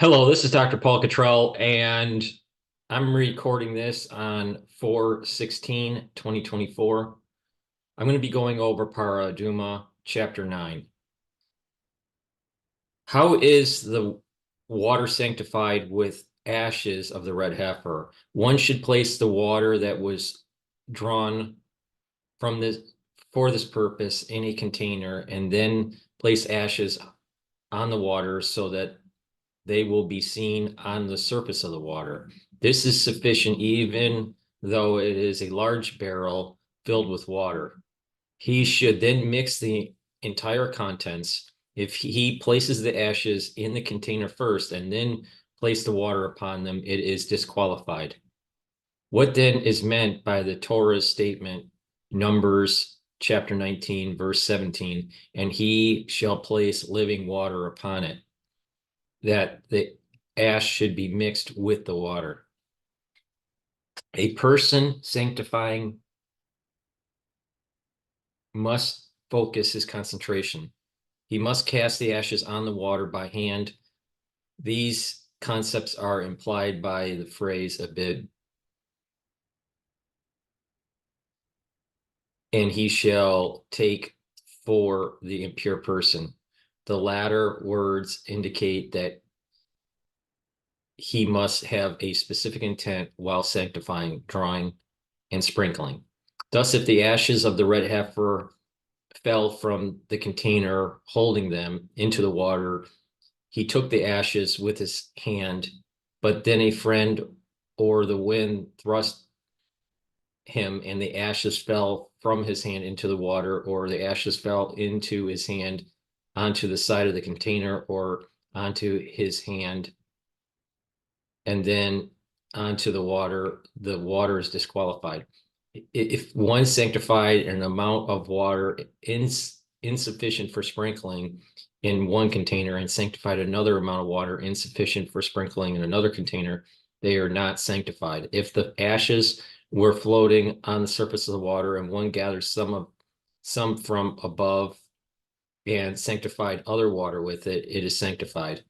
Hello, this is DrPaulCottrell, and I'm recording this on 4/16/2024. I'm going to be going over Parah Adumah, Chapter 9. How is the water sanctified with ashes of the red heifer? One should place the water that was drawn from this for this purpose in a container and then place ashes on the water so that they will be seen on the surface of the water. This is sufficient even though it is a large barrel filled with water. He should then mix the entire contents. If he places the ashes in the container first and then place the water upon them, it is disqualified. What then is meant by the Torah's statement, Numbers chapter 19, verse 17, and he shall place living water upon it? That the ash should be mixed with the water. A person sanctifying must focus his concentration. He must cast the ashes on the water by hand. These concepts are implied by the phrase abid. And he shall take for the impure person. The latter words indicate that he must have a specific intent while sanctifying, drawing, and sprinkling. Thus, if the ashes of the red heifer fell from the container holding them into the water, he took the ashes with his hand, but then a friend or the wind thrust him and the ashes fell from his hand into the water, or the ashes fell into his hand onto the side of the container or onto his hand and then onto the water is disqualified. If one sanctified an amount of water insufficient for sprinkling in one container and sanctified another amount of water insufficient for sprinkling in another container, they are not sanctified. If the ashes were floating on the surface of the water and one gathers some from above and sanctified other water with it, it is sanctified.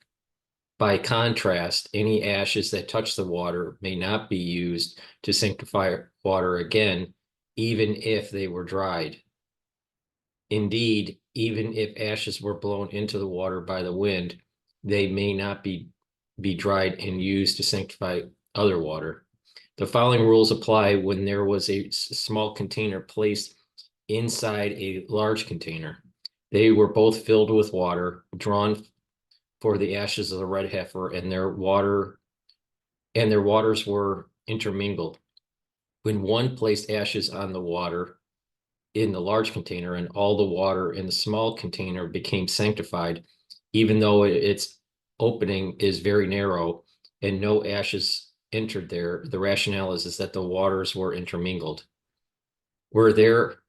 By contrast, any ashes that touch the water may not be used to sanctify water again, even if they were dried. Indeed, even if ashes were blown into the water by the wind, they may not be dried and used to sanctify other water. The following rules apply when there was a small container placed inside a large container. They were both filled with water, drawn for the ashes of the red heifer, and their waters were intermingled. When one placed ashes on the water in the large container and all the water in the small container became sanctified, even though its opening is very narrow and no ashes entered there, the rationale is that the waters were intermingled. Were there,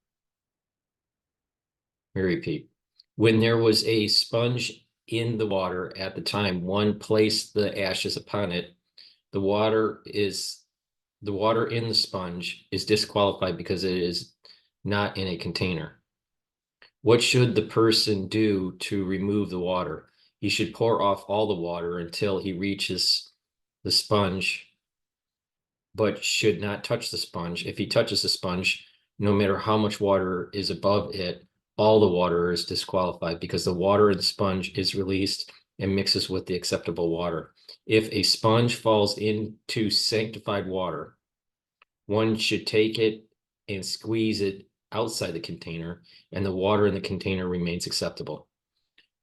let me repeat, when there was a sponge in the water at the time one placed the ashes upon it, the water in the sponge is disqualified because it is not in a container. What should the person do to remove the water? He should pour off all the water until he reaches the sponge, but should not touch the sponge. If he touches the sponge, no matter how much water is above it, all the water is disqualified because the water in the sponge is released and mixes with the acceptable water. If a sponge falls into sanctified water, one should take it and squeeze it outside the container, and the water in the container remains acceptable.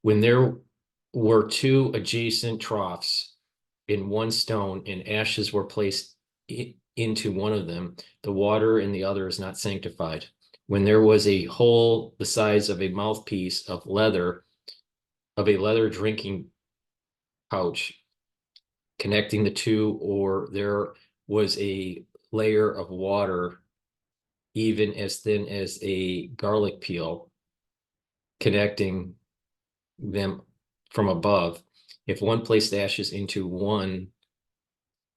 When there were two adjacent troughs in one stone and ashes were placed into one of them, the water in the other is not sanctified. When there was a hole the size of a mouthpiece of a leather drinking pouch connecting the two, or there was a layer of water even as thin as a garlic peel connecting them from above, if one placed ashes into one,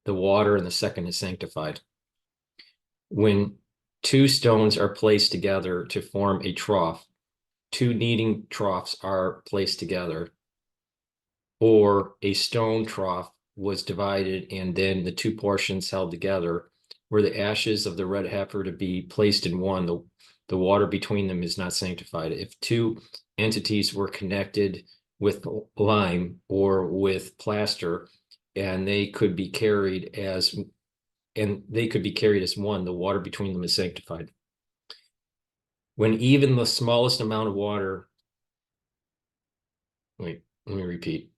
the water in the second is sanctified. When two stones are placed together to form a trough, two kneading troughs are placed together. or a stone trough was divided and then the two portions held together, were the ashes of the red heifer to be placed in one, the water between them is not sanctified. If two entities were connected with lime or with plaster, and they could be carried as one, the water between them is sanctified. When even the smallest amount of water, wait, let me repeat.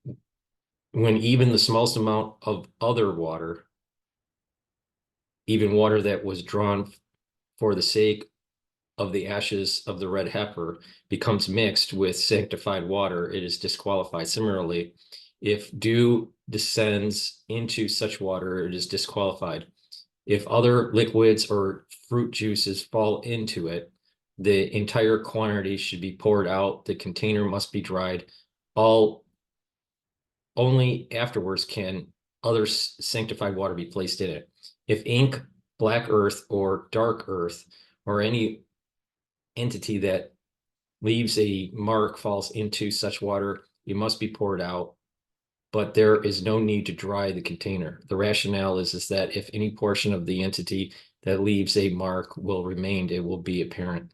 When even the smallest amount of other water, even water that was drawn for the sake of the ashes of the red heifer, becomes mixed with sanctified water, it is disqualified. Similarly, if dew descends into such water, it is disqualified. If other liquids or fruit juices fall into it, the entire quantity should be poured out. The container must be dried. Only afterwards can other sanctified water be placed in it. If ink, black earth, or dark earth, or any entity that leaves a mark falls into such water, it must be poured out, but there is no need to dry the container. The rationale is that if any portion of the entity that leaves a mark will remain, it will be apparent.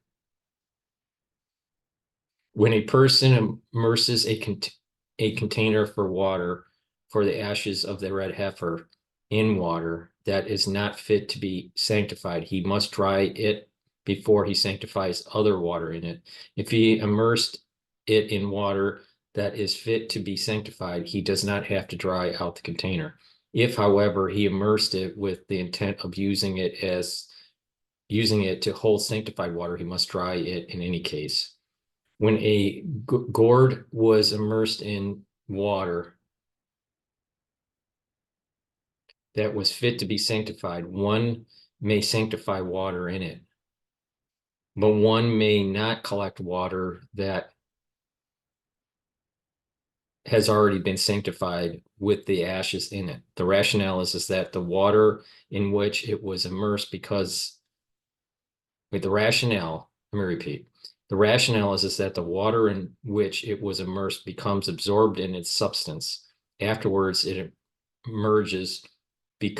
When a person immerses a container for water for the ashes of the red heifer in water that is not fit to be sanctified, he must dry it before he sanctifies other water in it. If he immersed it in water that is fit to be sanctified, he does not have to dry out the container. If, however, he immersed it with the intent of using it to hold sanctified water, he must dry it in any case. When a gourd was immersed in water that was fit to be sanctified, one may sanctify water in it, but one may not collect water that has already been sanctified with the ashes in it. The rationale is that the water in which it was immersed let me repeat. The rationale is that the water in which it was immersed becomes absorbed in its substance. Afterwards, it emerges wait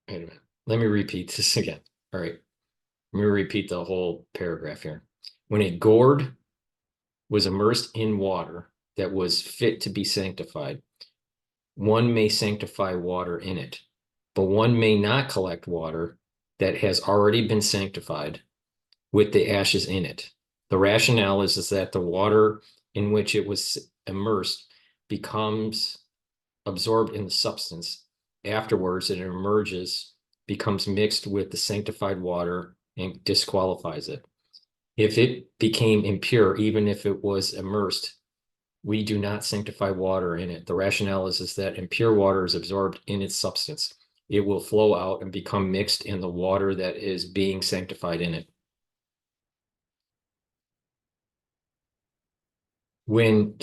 a minute. Let me repeat this again. All right. Let me repeat the whole paragraph here. When a gourd was immersed in water that was fit to be sanctified, one may sanctify water in it, but one may not collect water that has already been sanctified with the ashes in it. The rationale is that the water in which it was immersed becomes absorbed in the substance. Afterwards, it emerges, becomes mixed with the sanctified water, and disqualifies it. If it became impure, even if it was immersed, we do not sanctify water in it. The rationale is that impure water is absorbed in its substance. It will flow out and become mixed in the water that is being sanctified in it. When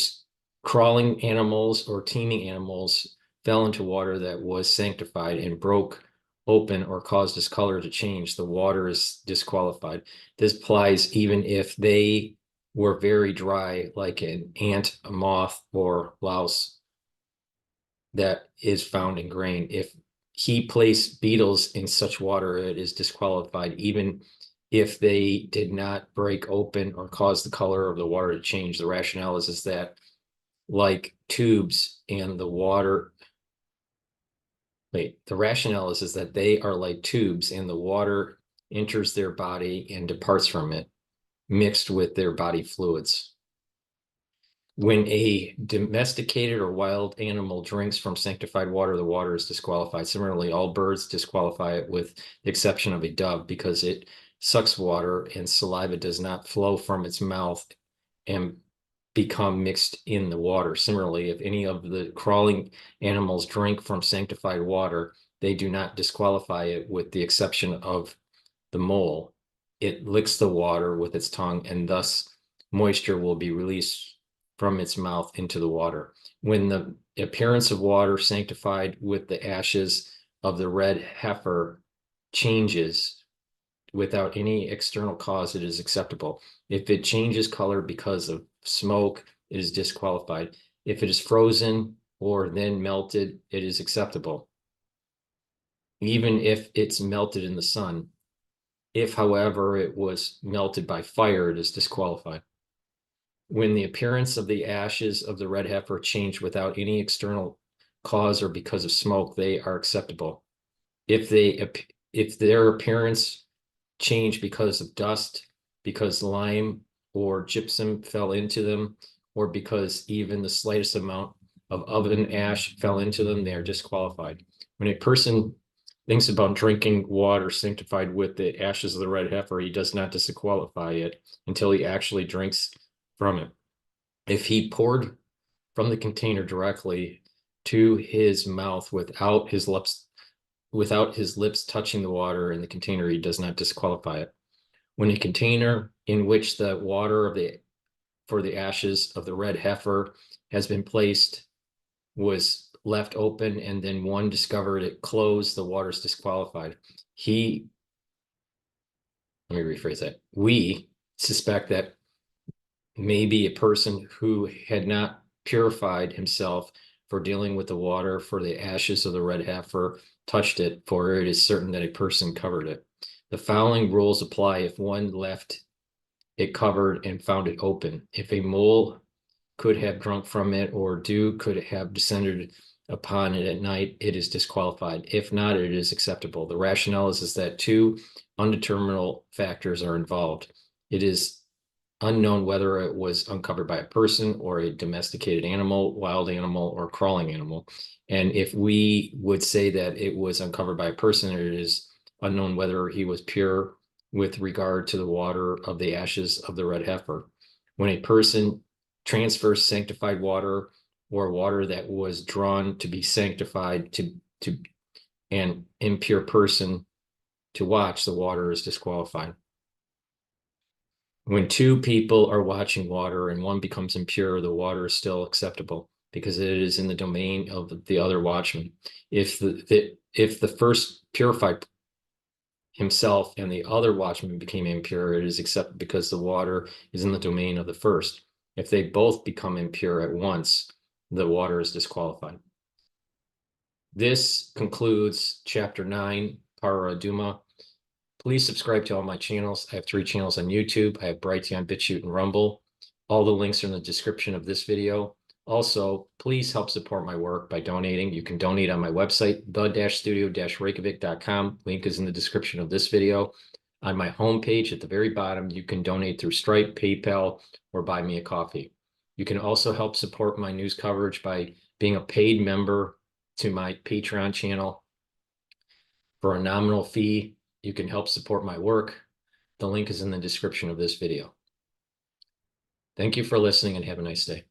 crawling animals or teeming animals fell into water that was sanctified and broke open or caused its color to change, the water is disqualified. This applies even if they were very dry, like an ant, a moth, or louse that is found in grain. If he placed beetles in such water, it is disqualified, even if they did not break open or cause the color of the water to change. The rationale is that like tubes and the water, the rationale is that they are like tubes and the water enters their body and departs from it, mixed with their body fluids. When a domesticated or wild animal drinks from sanctified water, the water is disqualified. Similarly, all birds disqualify it with the exception of a dove because it sucks water and saliva does not flow from its mouth and become mixed in the water. Similarly, if any of the crawling animals drink from sanctified water, they do not disqualify it with the exception of the mole. It licks the water with its tongue and thus moisture will be released from its mouth into the water. When the appearance of water sanctified with the ashes of the red heifer changes, without any external cause, it is acceptable. If it changes color because of smoke, it is disqualified. If it is frozen or then melted, it is acceptable, even if it's melted in the sun. If, however, it was melted by fire, it is disqualified. When the appearance of the ashes of the red heifer change without any external cause or because of smoke, they are acceptable. If their appearance change because of dust, because lime or gypsum fell into them, or because even the slightest amount of oven ash fell into them, they are disqualified. When a person thinks about drinking water sanctified with the ashes of the red heifer, he does not disqualify it until he actually drinks from it. If he poured from the container directly to his mouth without his lips touching the water in the container, he does not disqualify it. When a container in which the water for the ashes of the red heifer has been placed was left open and then one discovered it closed, the water is disqualified. Let me rephrase that. We suspect that maybe a person who had not purified himself for dealing with the water for the ashes of the red heifer touched it, for it is certain that a person covered it. The following rules apply if one left it covered and found it open. If a mole could have drunk from it or dew could have descended upon it at night, it is disqualified. If not, it is acceptable. The rationale is that two undeterminable factors are involved. It is unknown whether it was uncovered by a person or a domesticated animal, wild animal, or crawling animal. And if we would say that it was uncovered by a person, it is unknown whether he was pure with regard to the water of the ashes of the red heifer. When a person transfers sanctified water or water that was drawn to be sanctified to an impure person to watch, the water is disqualified. When two people are watching water and one becomes impure, the water is still acceptable because it is in the domain of the other watchman. If the first purified himself and the other watchman became impure, it is accepted because the water is in the domain of the first. If they both become impure at once, the water is disqualified. This concludes chapter 9, Parah Adumah. Please subscribe to all my channels. I have 3 channels on YouTube. I have Brighteon, Bitchute, and Rumble. All the links are in the description of this video. Also, please help support my work by donating. You can donate on my website, the-studio-reykjavik.com. Link is in the description of this video. On my homepage at the very bottom, you can donate through Stripe, PayPal, or buy me a coffee. You can also help support my news coverage by being a paid member to my Patreon channel. For a nominal fee, you can help support my work. The link is in the description of this video. Thank you for listening and have a nice day.